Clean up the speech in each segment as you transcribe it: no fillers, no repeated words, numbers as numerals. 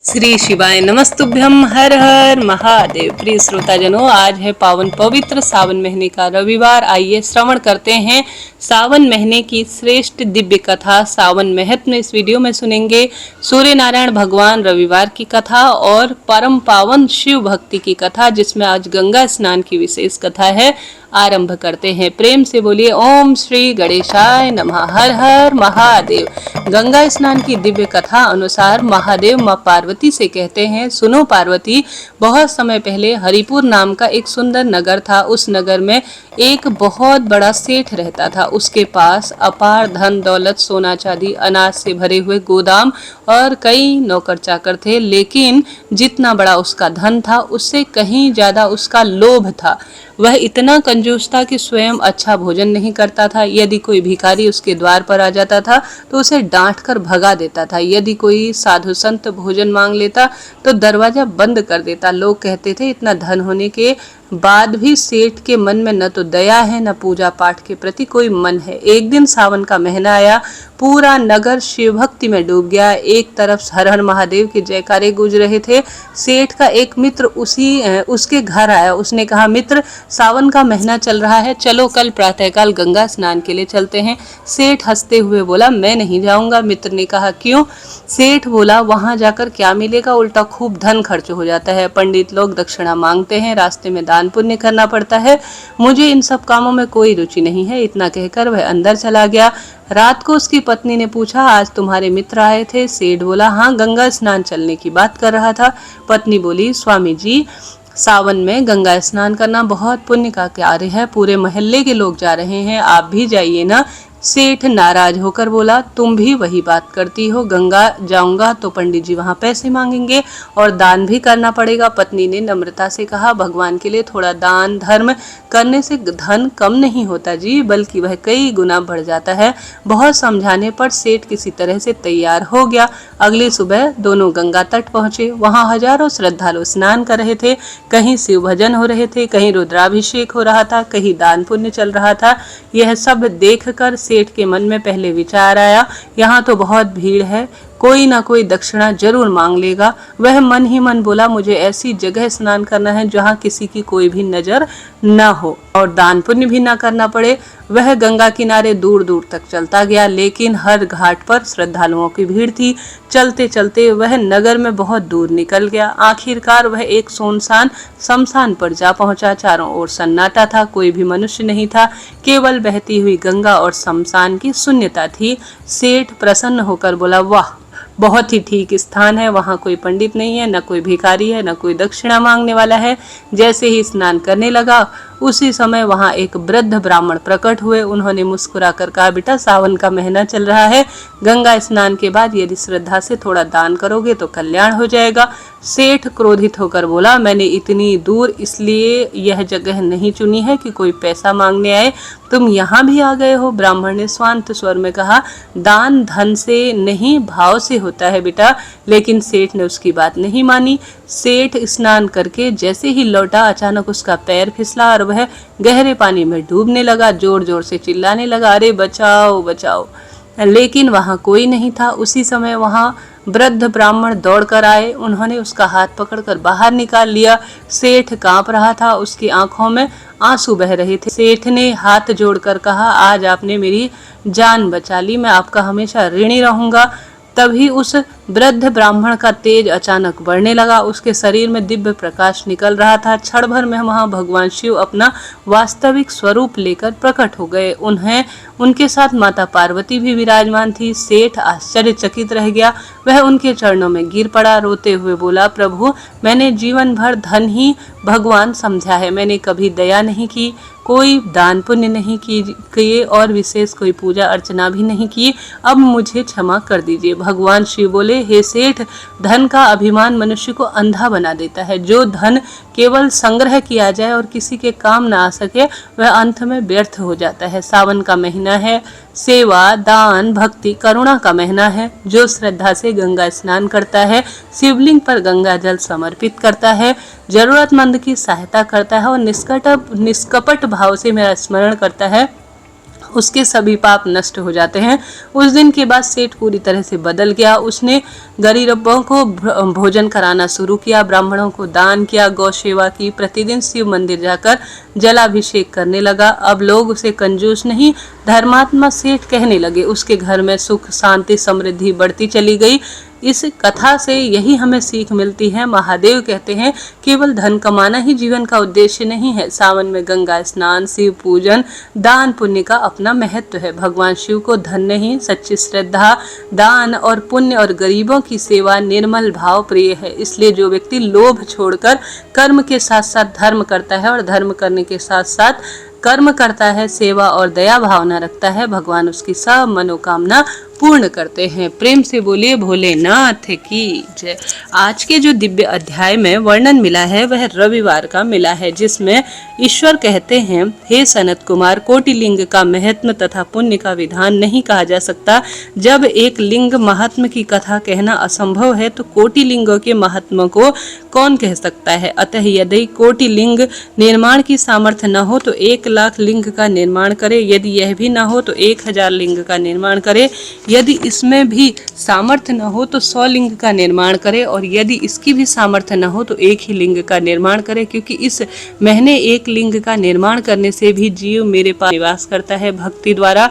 श्री शिवाय नमस्तुभ्यम। हर हर महादेव। प्रिय श्रोताजनों, आज है पावन पवित्र सावन महीने का रविवार। आइए श्रवण करते हैं सावन महीने की श्रेष्ठ दिव्य कथा सावन महत्व में इस वीडियो में सुनेंगे। सूर्य नारायण भगवान रविवार की कथा और परम पावन शिव भक्ति की कथा, जिसमें आज गंगा स्नान की विशेष कथा है। आरंभ करते हैं। प्रेम से बोलिए ओम श्री गणेशाय नमः। हर हर महादेव। गंगा स्नान की दिव्य कथा अनुसार महादेव मां पार्वती से कहते हैं, सुनो पार्वती, बहुत समय पहले हरिपुर नाम का एक सुंदर नगर था। उस नगर में एक बहुत बड़ा सेठ रहता था। उसके पास अपार धन दौलत, सोना चांदी, अनाज से भरे हुए गोदाम और कई नौकर चाकर थे। लेकिन जितना बड़ा उसका धन था, उससे कहीं ज्यादा उसका लोभ था। वह इतना कंजूस था कि स्वयं अच्छा भोजन नहीं करता था। यदि कोई भिखारी उसके द्वार पर आ जाता था तो उसे डांट कर भगा देता था। यदि कोई साधु संत भोजन मांग लेता तो दरवाजा बंद कर देता। लोग कहते थे, इतना धन होने के बाद भी सेठ के मन में न तो दया है, न पूजा पाठ के प्रति कोई मन है। एक दिन सावन का महीना आया। पूरा नगर शिव भक्ति में डूब गया। एक तरफ हर हर महादेव के जयकारे गूंज रहे थे। सेठ का एक मित्र उसके घर आया। उसने कहा, मित्र, सावन का महीना चल रहा है, चलो कल प्रातःकाल गंगा स्नान के लिए चलते हैं। सेठ हंसते हुए बोला, मैं नहीं जाऊंगा। मित्र ने कहा, क्यों? सेठ बोला, वहां जाकर क्या मिलेगा, उल्टा खूब धन खर्च हो जाता है। पंडित लोग दक्षिणा मांगते हैं, रास्ते में दान पुण्य करना पड़ता है। मुझे इन सब कामों में कोई रुचि नहीं है। इतना कहकर वह अंदर चला गया। रात को उसकी पत्नी ने पूछा, आज तुम्हारे मित्र आए थे? सेठ बोला, हाँ, गंगा स्नान चलने की बात कर रहा था। पत्नी बोली, स्वामी जी, सावन में गंगा स्नान करना बहुत पुण्य का कार्य है। पूरे मोहल्ले के लोग जा रहे हैं, आप भी जाइए ना। सेठ नाराज होकर बोला, तुम भी वही बात करती हो। गंगा जाऊंगा तो पंडित जी वहां पैसे मांगेंगे और दान भी करना पड़ेगा। पत्नी ने नम्रता से कहा, भगवान के लिए थोड़ा दान धर्म करने से धन कम नहीं होता जी, बल्कि वह कई गुना बढ़ जाता है। बहुत समझाने पर सेठ किसी तरह से तैयार हो गया। अगली सुबह दोनों गंगा तट पहुंचे। वहां हजारों श्रद्धालु स्नान कर रहे थे। कहीं शिव भजन हो रहे थे, कहीं रुद्राभिषेक हो रहा था, कहीं दान पुण्य चल रहा था। यह सब देखकर सेठ के मन में पहले विचार आया, यहाँ तो बहुत भीड़ है, कोई ना कोई दक्षिणा जरूर मांग लेगा। वह मन ही मन बोला, मुझे ऐसी जगह स्नान करना है जहाँ किसी की कोई भी नजर न हो और दान पुण्य भी ना करना पड़े। वह गंगा किनारे दूर दूर तक चलता गया, लेकिन हर घाट पर श्रद्धालुओं की भीड़ थी। चलते चलते वह नगर में बहुत दूर निकल गया। आखिरकार वह एक सुनसान शमशान पर जा पहुंचा। चारों ओर सन्नाटा था, कोई भी मनुष्य नहीं था, केवल बहती हुई गंगा और शमशान की शून्यता थी। सेठ प्रसन्न होकर बोला, वाह, बहुत ही ठीक स्थान है। वहाँ कोई पंडित नहीं है, न कोई भिखारी है, न कोई दक्षिणा मांगने वाला है। जैसे ही स्नान करने लगा, उसी समय वहाँ एक वृद्ध ब्राह्मण प्रकट हुए। उन्होंने मुस्कुराकर कहा, बेटा, सावन का महीना चल रहा है, गंगा स्नान के बाद यदि श्रद्धा से थोड़ा दान करोगे तो कल्याण हो जाएगा। सेठ क्रोधित होकर बोला, मैंने इतनी दूर इसलिए यह जगह नहीं चुनी है कि कोई पैसा मांगने आए, तुम यहाँ भी आ गए हो। ब्राह्मण ने शांत स्वर में कहा, दान धन से नहीं, भाव से होता है बेटा। लेकिन सेठ ने उसकी बात नहीं मानी। सेठ स्नान करके जैसे ही लौटा, अचानक उसका पैर फिसला और वह गहरे पानी में डूबने लगा। जोर जोर से चिल्लाने लगा, अरे बचाओ बचाओ। लेकिन वहां कोई नहीं था। उसी समय वहां वृद्ध ब्राह्मण दौड़कर आए। उन्होंने उसका हाथ पकड़कर बाहर निकाल लिया। सेठ कांप रहा था, उसकी आंखों में आंसू बह रहे थे। सेठ ने हाथ जोड़कर कहा, आज आपने मेरी जान बचा ली, मैं आपका हमेशा ऋणी रहूंगा। तभी उस वृद्ध ब्राह्मण का तेज अचानक बढ़ने लगा। उसके शरीर में दिव्य प्रकाश निकल रहा था। क्षण भर में वहां भगवान शिव अपना वास्तविक स्वरूप लेकर प्रकट हो गए। उनके साथ माता पार्वती भी विराजमान थी। सेठ आश्चर्यचकित रह गया। वह उनके चरणों में गिर पड़ा, रोते हुए बोला, प्रभु, मैंने जीवन भर धन ही भगवान समझा है। मैंने कभी दया नहीं की, कोई दान पुण्य नहीं किए और विशेष कोई पूजा अर्चना भी नहीं की। अब मुझे क्षमा कर दीजिए। भगवान शिव बोले, हे सेठ, धन का अभिमान मनुष्य को अंधा बना देता है। जो धन केवल संग्रह किया जाए और किसी के काम न आ सके, वह अंत में व्यर्थ हो जाता है। सावन का महीना है, सेवा दान भक्ति करुणा का महीना है। जो श्रद्धा से गंगा स्नान करता है, शिवलिंग पर गंगा जल समर्पित करता है, जरूरतमंद की सहायता करता है और निष्कपट भाव से मेरा स्मरण करता है, उसके सभी पाप नष्ट हो जाते हैं। उस दिन के बाद सेठ पूरी तरह से बदल गया। उसने गरीबों को भोजन कराना शुरू किया, ब्राह्मणों को दान किया, गौ सेवा की, प्रतिदिन शिव मंदिर जाकर जलाभिषेक करने लगा। अब लोग उसे कंजूस नहीं, धर्मात्मा सेठ कहने लगे। उसके घर में सुख, शांति, समृद्धि बढ़ती चली गई। इस कथा से यही हमें सीख मिलती है। महादेव कहते हैं केवल धन कमाना ही जीवन का उद्देश्य नहीं है। सावन में गंगा स्नान, शिव पूजन, दान पुण्य का अपना महत्व है। भगवान शिव को धन नहीं, सच्ची श्रद्धा, दान और पुण्य और गरीबों की सेवा, निर्मल भाव प्रिय है। इसलिए जो व्यक्ति लोभ छोड़कर कर्म के साथ साथ धर्म करता है और धर्म करने के साथ साथ कर्म करता है, सेवा और दया भावना रखता है, भगवान उसकी सब मनोकामना पूर्ण करते हैं। प्रेम से बोलिए भोलेनाथ की जय। आज के जो दिव्य अध्याय में वर्णन मिला है वह रविवार का मिला है, जिसमें ईश्वर कहते हैं, हे सनत कुमार, कोटि लिंग का महत्व तथा पुण्य का विधान नहीं कहा जा सकता। जब एक लिंग महात्म की कथा कहना असंभव है तो कोटि लिंगों के महात्म को कौन कह सकता है। अतः यदि कोटि लिंग निर्माण की सामर्थ्य न हो तो 1,00,000 लिंग का निर्माण करे, यदि यह भी न हो तो 1,000 लिंग का निर्माण करे, यदि इसमें भी सामर्थ्य न हो तो 100 लिंग का निर्माण करे, और यदि इसकी भी सामर्थ्य न हो तो 1 ही लिंग का निर्माण करे, क्योंकि इस महीने 1 लिंग का निर्माण करने से भी जीव मेरे पास निवास करता है। भक्ति द्वारा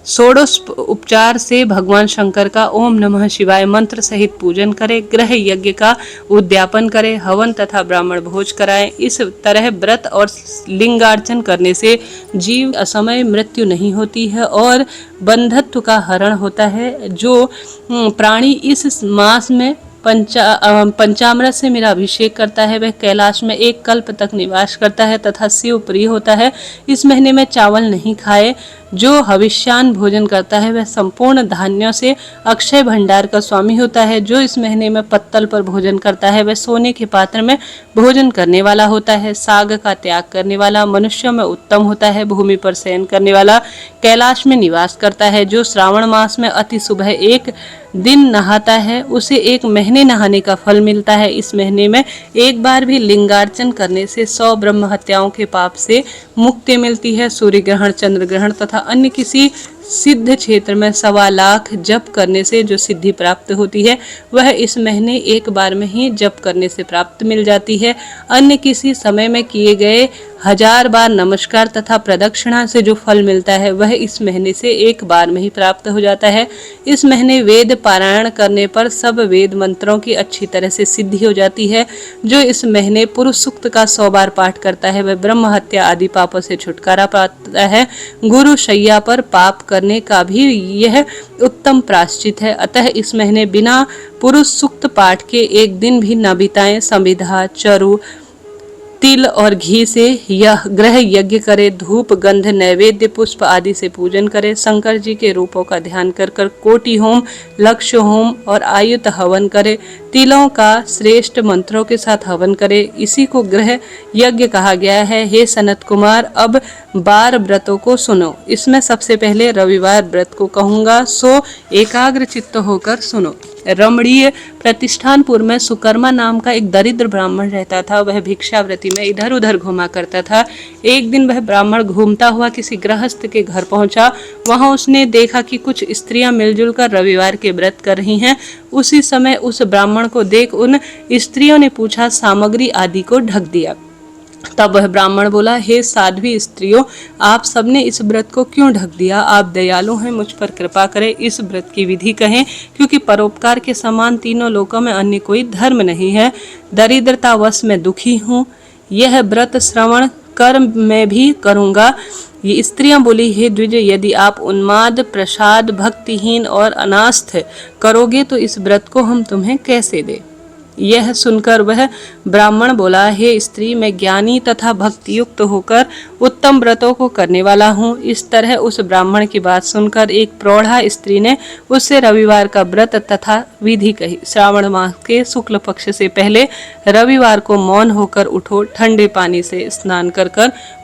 षोडश उपचार से भगवान शंकर का ओम नमः शिवाय मंत्र सहित पूजन करे, ग्रह यज्ञ का उद्यापन करे, हवन तथा ब्राह्मण भोज कराएं। इस तरह व्रत और लिंगार्चन करने से जीव असमय मृत्यु नहीं होती है और बंधत्व का हरण होता है। जो प्राणी इस मास में पंचामृत से मेरा अभिषेक करता है वह कैलाश में 1 कल्प तक निवास करता है तथा शिव प्रिय होता है। इस महीने में चावल नहीं खाए। जो हविष्यान भोजन करता है वह संपूर्ण धान्यों से अक्षय भंडार का स्वामी होता है। जो इस महीने में पत्तल पर भोजन करता है वह सोने के पात्र में भोजन करने वाला होता है। साग का त्याग करने वाला मनुष्यों में उत्तम होता है। भूमि पर शयन करने वाला कैलाश में निवास करता है। जो श्रावण मास में अति सुबह 1 दिन नहाता है उसे 1 महीने नहाने का फल मिलता है। इस महीने में एक बार भी लिंगार्चन करने से 100 ब्रह्म हत्याओं के पाप से मुक्ति मिलती है। सूर्य ग्रहण, चंद्र ग्रहण तथा अन्य किसी सिद्ध क्षेत्र में 1.25 लाख जप करने से जो सिद्धि प्राप्त होती है वह इस महीने एक बार में ही जप करने से प्राप्त मिल जाती है। अन्य किसी समय में किए गए 1000 बार नमस्कार तथा प्रदक्षिणा से जो फल मिलता है वह इस महीने से एक बार में ही प्राप्त हो जाता है। इस महीने वेद पारायण करने पर सब वेद मंत्रों की अच्छी तरह से सिद्धि हो जाती है। जो इस महीने पुरुष सूक्त का 100 बार पाठ करता है वह ब्रह्म हत्या आदि पापों से छुटकारा पाता है। गुरु शैया पर पाप करने का भी यह उत्तम प्रायश्चित है। अतः इस महीने बिना पुरुष सूक्त पाठ के एक दिन भी न बिताएं। संविधा, चरु, तिल और घी से यह ग्रह यज्ञ करे। धूप, गंध, नैवेद्य, पुष्प आदि से पूजन करे। शंकर जी के रूपों का ध्यान कर कर कोटि होम, लक्ष्य होम और आयुत हवन करे। तिलों का श्रेष्ठ मंत्रों के साथ हवन करे। इसी को ग्रह यज्ञ कहा गया है। हे सनत कुमार, अब 12 व्रतों को सुनो। इसमें सबसे पहले रविवार व्रत को कहूँगा, सो एकाग्र चित्त होकर सुनो। रमणीय प्रतिष्ठानपुर में सुकर्मा नाम का एक दरिद्र ब्राह्मण रहता था। वह भिक्षावृत्ति में इधर उधर घुमा करता था। एक दिन वह ब्राह्मण घूमता हुआ किसी गृहस्थ के घर पहुंचा। वहां उसने देखा कि कुछ स्त्रियां मिलजुल कर रविवार के व्रत कर रही हैं। उसी समय उस ब्राह्मण को देख उन स्त्रियों ने पूछा, सामग्री आदि को ढक दिया। तब वह ब्राह्मण बोला, हे साध्वी स्त्रियों, आप सबने इस व्रत को क्यों ढक दिया? आप दयालु हैं, मुझ पर कृपा करें। इस व्रत की विधि कहें, क्योंकि परोपकार के समान तीनों लोकों में अन्य कोई धर्म नहीं है। दरिद्रतावश में दुखी हूँ। यह व्रत श्रवण कर मैं भी करूँगा। ये स्त्रियां बोली, हे द्विज, यदि आप उन्माद, प्रसाद, भक्तिहीन और अनास्थ करोगे तो इस व्रत को हम तुम्हें कैसे दें? यह सुनकर वह ब्राह्मण बोला, हे स्त्री, मैं ज्ञानी तथा भक्ति युक्त होकर उत्तम व्रतों को करने वाला हूँ। इस तरह उस ब्राह्मण की बात सुनकर एक प्रौढ़ा स्त्री ने उससे रविवार का व्रत तथा विधि कही। श्रावण मास के शुक्ल पक्ष से पहले रविवार को मौन होकर उठो, ठंडे पानी से स्नान कर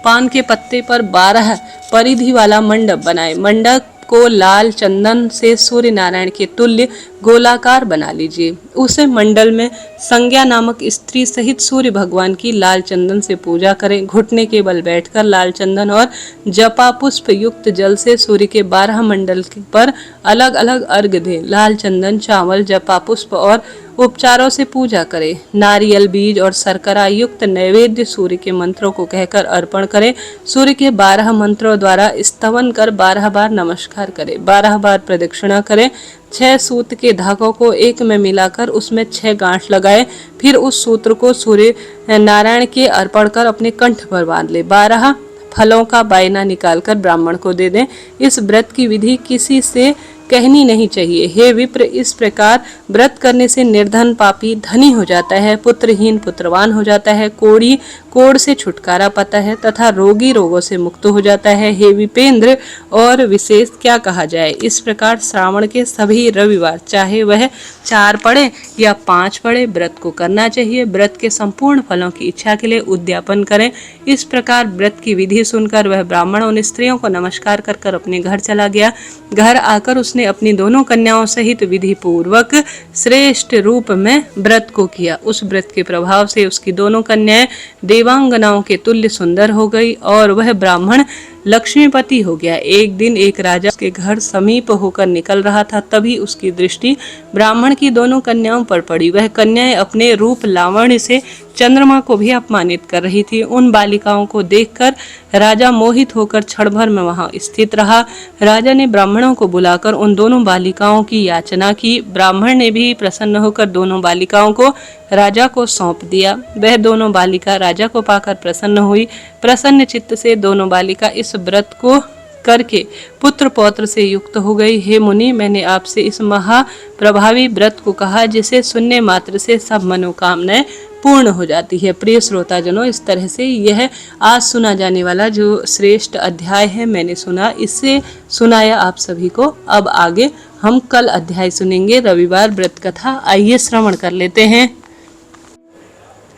पान के पत्ते पर 12 परिधि वाला मंडप बनाए। मंडप को लाल चंदन से सूर्य नारायण के तुल्य गोलाकार बना लीजिए। उसे मंडल में संज्ञा नामक स्त्री सहित सूर्य भगवान की लाल चंदन से पूजा करें। घुटने के बल बैठकर लाल चंदन और जपा पुष्प युक्त जल से सूर्य के 12 मंडल पर अलग अलग अर्घ दें। लाल चंदन, चावल, जपा पुष्प और उपचारों से पूजा करें। नारियल, बीज और शर्करा युक्त नैवेद्य सूर्य के मंत्रों को कहकर अर्पण करें। सूर्य के 12 मंत्रों द्वारा स्तवन कर 12 बार नमस्कार करें। 12 बार प्रदक्षिणा करें। 6 सूत के धागों को एक में मिलाकर उसमें 6 गांठ लगाएं। फिर उस सूत्र को सूर्य नारायण के अर्पण कर अपने कंठ पर बांध ले। 12 फलों का बायना निकालकर ब्राह्मण को दे दें। इस व्रत की विधि किसी से कहनी नहीं चाहिए। हे विप्र, इस प्रकार व्रत करने से निर्धन पापी धनी हो जाता है, पुत्रहीन पुत्रवान हो जाता है, कोढ़ी कोढ़ से छुटकारा पाता है तथा रोगी रोगों से मुक्त हो जाता है। हे विपेंद्र, और विशेष क्या कहा जाए। इस प्रकार श्रावण के सभी रविवार, चाहे वह 4 पड़े या 5 पड़े, व्रत को करना चाहिए। व्रत के संपूर्ण फलों की इच्छा के लिए उद्यापन करें। इस प्रकार व्रत की विधि सुनकर वह ब्राह्मण उन स्त्रियों को नमस्कार कर अपने घर चला गया। घर आकर उसने अपनी दोनों कन्याओं सहित विधि पूर्वक श्रेष्ठ रूप में व्रत को किया। उस व्रत के प्रभाव से उसकी दोनों कन्याएं देवांगनाओं के तुल्य सुंदर हो गई और वह ब्राह्मण लक्ष्मीपति हो गया। एक दिन एक राजा के घर समीप होकर निकल रहा था, तभी उसकी दृष्टि ब्राह्मण की दोनों कन्याओं पर पड़ी। वह कन्याएं अपने रूप लावण्य से चंद्रमा को भी अपमानित कर रही थी। उन बालिकाओं को देखकर राजा मोहित होकर क्षण भर में वहां स्थित रहा। राजा ने ब्राह्मणों को बुलाकर उन दोनों बालिकाओं की याचना की। ब्राह्मण ने भी प्रसन्न होकर दोनों बालिकाओं को राजा को सौंप दिया। वह दोनों बालिका राजा को पाकर प्रसन्न हुई। प्रसन्न चित्त से दोनों बालिका इस व्रत को करके पुत्र पौत्र से युक्त हो गई। हे मुनि, मैंने आपसे इस महाप्रभावी व्रत को कहा जिसे सुनने मात्र से सब मनोकामनाएं पूर्ण हो जाती है। प्रिय श्रोताजनों, इस तरह से यह आज सुना जाने वाला जो श्रेष्ठ अध्याय है मैंने सुना, इससे सुनाया आप सभी को। अब आगे हम कल अध्याय सुनेंगे, रविवार व्रत कथा। आइए श्रवण कर लेते हैं।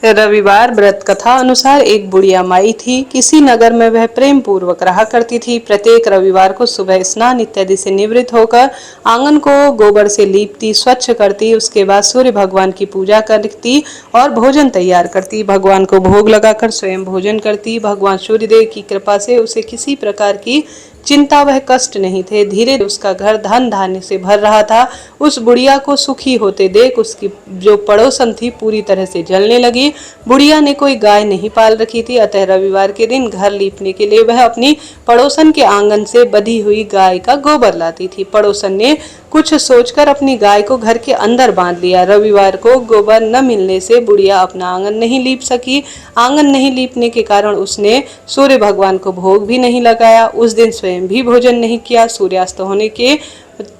रविवार व्रत कथा अनुसार एक बुढ़िया माई थी। किसी नगर में वह प्रेम पूर्वक रहा करती थी। प्रत्येक रविवार को सुबह स्नान इत्यादि से निवृत्त होकर आंगन को गोबर से लीपती, स्वच्छ करती। उसके बाद सूर्य भगवान की पूजा करती और भोजन तैयार करती। भगवान को भोग लगाकर स्वयं भोजन करती। भगवान सूर्यदेव की कृपा से उसे किसी प्रकार की चिंता वह कष्ट नहीं थे। धीरे उसका घर धन धान्य से भर रहा था। उस बुढ़िया को सुखी होते देख उसकी जो पड़ोसन थी पूरी तरह से जलने लगी। बुढ़िया ने कोई गाय नहीं पाल रखी थी, अतः रविवार के दिन घर लीपने के लिए वह अपनी पड़ोसन के आंगन से बधी हुई गाय का गोबर लाती थी। पड़ोसन ने कुछ सोचकर अपनी गाय को घर के अंदर बांध लिया। रविवार को गोबर न मिलने से बुढ़िया अपना आंगन नहीं लीप सकी। आंगन नहीं लीपने के कारण उसने सूर्य भगवान को भोग भी नहीं लगाया। उस दिन स्वयं भी भोजन नहीं किया। सूर्यास्त होने के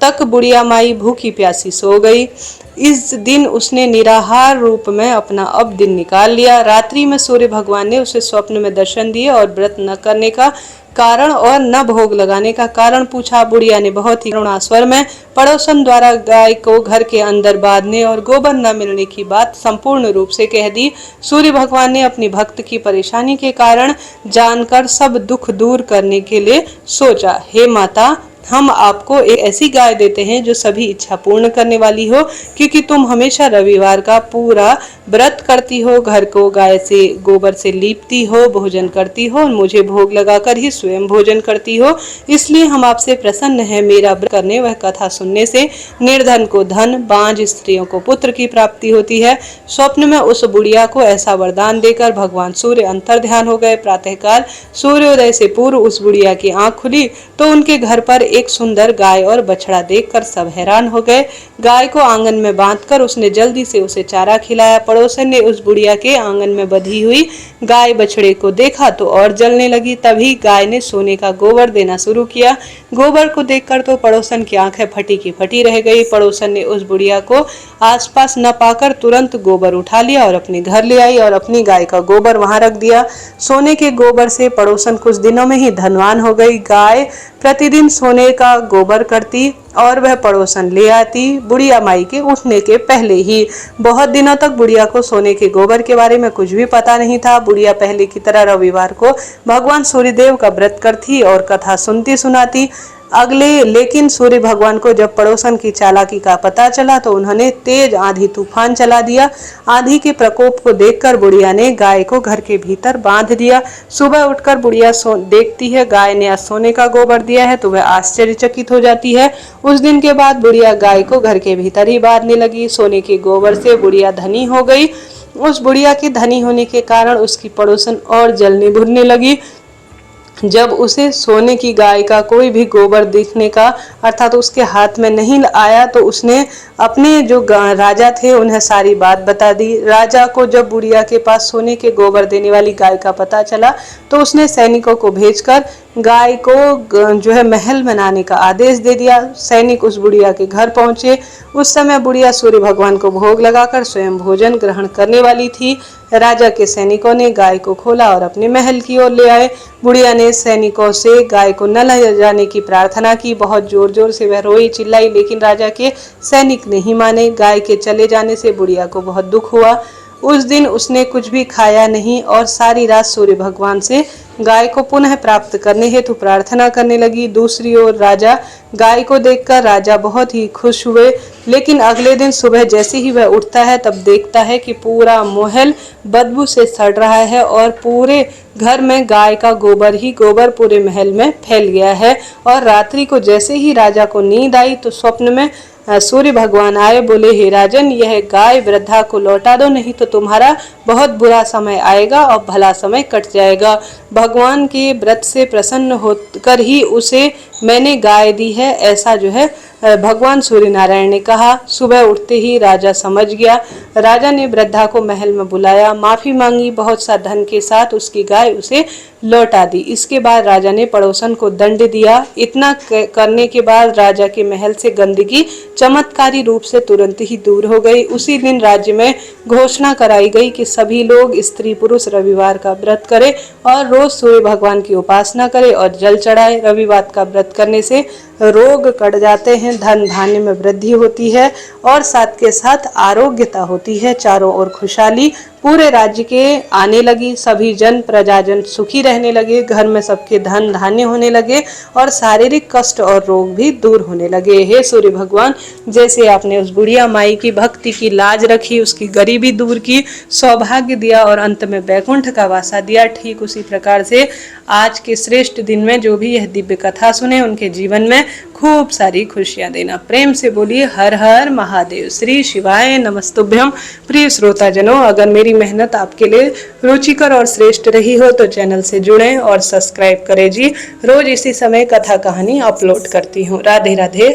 तक बुढ़िया माई भूखी प्यासी सो गई। इस दिन उसने निराहार रूप में अपना अब दिन निकाल लिया। रात्रि में सूर्य भगवान ने उसे स्वप्न में दर्शन दिए और व्रत न करने का कारण और न भोग लगाने का कारण पूछा। बुढ़िया ने बहुत ही करुणा स्वर में पड़ोसन द्वारा गाय को घर के अंदर बांधने और गोबर न मिलने की बात संपूर्ण रूप से कह दी। सूर्य भगवान ने अपनी भक्त की परेशानी के कारण जानकर सब दुख दूर करने के लिए सोचा, हे माता, हम आपको एक ऐसी गाय देते हैं जो सभी इच्छा पूर्ण करने वाली हो, क्योंकि तुम हमेशा रविवार का पूरा व्रत करती हो, घर को गाय से गोबर से लीपती हो, भोजन करती हो और मुझे भोग लगाकर ही स्वयं भोजन करती हो। इसलिए हम आपसे प्रसन्न हैं। मेरा व्रत करने वह कथा सुनने से निर्धन को धन, बांझ स्त्रियों को पुत्र की प्राप्ति होती है। स्वप्न में उस बुढ़िया को ऐसा वरदान देकर भगवान सूर्य अंतर ध्यान हो गए। प्रातःकाल सूर्योदय से पूर्व उस बुढ़िया की आंख खुली तो उनके घर पर एक सुंदर गाय और बछड़ा देखकर सब हैरान हो गए। गाय को आंगन में बांधकर उसने जल्दी से उसे चारा खिलाया। पड़ोसन ने उस बुढ़िया के आंगन में बंधी हुई गाय बछड़े को देखा तो और जलने लगी। तभी गाय ने सोने का गोबर देना शुरू किया। गोबर को देखकर तो पड़ोसन की आंखें फटी की फटी रह गई। पड़ोसन ने उस बुढ़िया को आसपास न पाकर तुरंत गोबर उठा लिया और अपने घर ले आई और अपनी गाय का गोबर वहां रख दिया। सोने के गोबर से पड़ोसन कुछ दिनों में ही धनवान हो गई। गाय प्रतिदिन सोने का गोबर करती और वह पड़ोसन ले आती बुढ़िया माई के उठने के पहले ही। बहुत दिनों तक बुढ़िया को सोने के गोबर के बारे में कुछ भी पता नहीं था। बुढ़िया पहले की तरह रविवार को भगवान सूर्यदेव का व्रत करती और कथा सुनती सुनाती लेकिन सूर्य भगवान को जब पड़ोसन की चालाकी का पता चला तो उन्होंने तेज आंधी तूफान चला दिया। आंधी के प्रकोप को देखकर बुढ़िया ने गाय को घर के भीतर बांध दिया। सुबह उठकर बुढ़िया देखती है गाय ने आज सोने का गोबर दिया है तो वह आश्चर्यचकित हो जाती है। उस दिन के बाद बुढ़िया गाय को घर के भीतर ही बांधने लगी। सोने के गोबर से बुढ़िया धनी हो गई। उस बुढ़िया के धनी होने के कारण उसकी पड़ोसन और जलने भुनने लगी। जब उसे सोने की गाय का कोई भी गोबर दिखने का अर्थात उसके हाथ में नहीं आया तो उसने अपने जो राजा थे उन्हें सारी बात बता दी। राजा को जब बुढ़िया के पास सोने के गोबर देने वाली गाय का पता चला तो उसने सैनिकों को भेजकर गाय को जो है महल बनाने का आदेश दे दिया। सैनिक उस बुढ़िया के घर पहुंचे। उस समय बुढ़िया सूर्य भगवान को भोग लगाकर स्वयं भोजन ग्रहण करने वाली थी। राजा के सैनिकों ने गाय को खोला और अपने महल की ओर ले आए। बुढ़िया ने सैनिकों से गाय को न ले जाने की प्रार्थना की। बहुत जोर जोर से वह रोई चिल्लाई, लेकिन राजा के सैनिक नहीं माने। गाय के चले जाने से बुढ़िया को बहुत दुख हुआ। उस दिन उसने कुछ भी खाया नहीं और सारी रात सूर्य भगवान से गाय को पुनः प्राप्त करने हेतु प्रार्थना करने लगी। दूसरी ओर राजा गाय को देखकर राजा बहुत ही खुश हुए, लेकिन अगले दिन सुबह जैसे ही वह उठता है तब देखता है कि पूरा महल बदबू से सड़ रहा है और पूरे घर में गाय का गोबर ही गोबर पूरे महल में फैल गया है। और रात्रि को जैसे ही राजा को नींद आई तो स्वप्न में सूर्य भगवान आए। बोले, हे राजन, यह गाय वृद्धा को लौटा दो, नहीं तो तुम्हारा बहुत बुरा समय आएगा और भला समय कट जाएगा। भगवान के व्रत से प्रसन्न होकर ही उसे मैंने गाय दी है, ऐसा जो है भगवान सूर्य नारायण ने कहा। सुबह उठते ही राजा समझ गया। राजा ने वृद्धा को महल में बुलाया, माफी मांगी, बहुत सा धन के साथ उसकी गाय उसे लौटा दी। इसके बाद राजा ने पड़ोसन को दंड दिया। इतना करने के बाद राजा के महल से गंदगी चमत्कारी रूप से तुरंत ही दूर हो गई। उसी दिन राज्य में घोषणा कराई गई कि सभी लोग स्त्री पुरुष रविवार का व्रत करें और रोज सूर्य भगवान की उपासना करें और जल चढ़ाए। रविवार का व्रत करने से रोग कट जाते हैं, धन धान्य में वृद्धि होती है और साथ के साथ आरोग्यता होती है। चारों ओर खुशहाली पूरे राज्य के आने लगी। सभी जन प्रजाजन सुखी रहने लगे। घर में सबके धन धान्य होने लगे और शारीरिक कष्ट और रोग भी दूर होने लगे। हे सूर्य भगवान, जैसे आपने उस बुढ़िया माई की भक्ति की लाज रखी, उसकी गरीबी दूर की, सौभाग्य दिया और अंत में वैकुंठ का वासा दिया, ठीक उसी प्रकार से आज के श्रेष्ठ दिन में जो भी यह दिव्य कथा सुने उनके जीवन में खूब सारी खुशियां देना। प्रेम से बोलिए हर हर महादेव। श्री शिवाय नमस्तुभ्यम। प्रिय श्रोता जनों, अगर मेरी मेहनत आपके लिए रुचिकर और श्रेष्ठ रही हो तो चैनल से जुड़ें और सब्सक्राइब करें जी। रोज इसी समय कथा कहानी अपलोड करती हूँ। राधे राधे।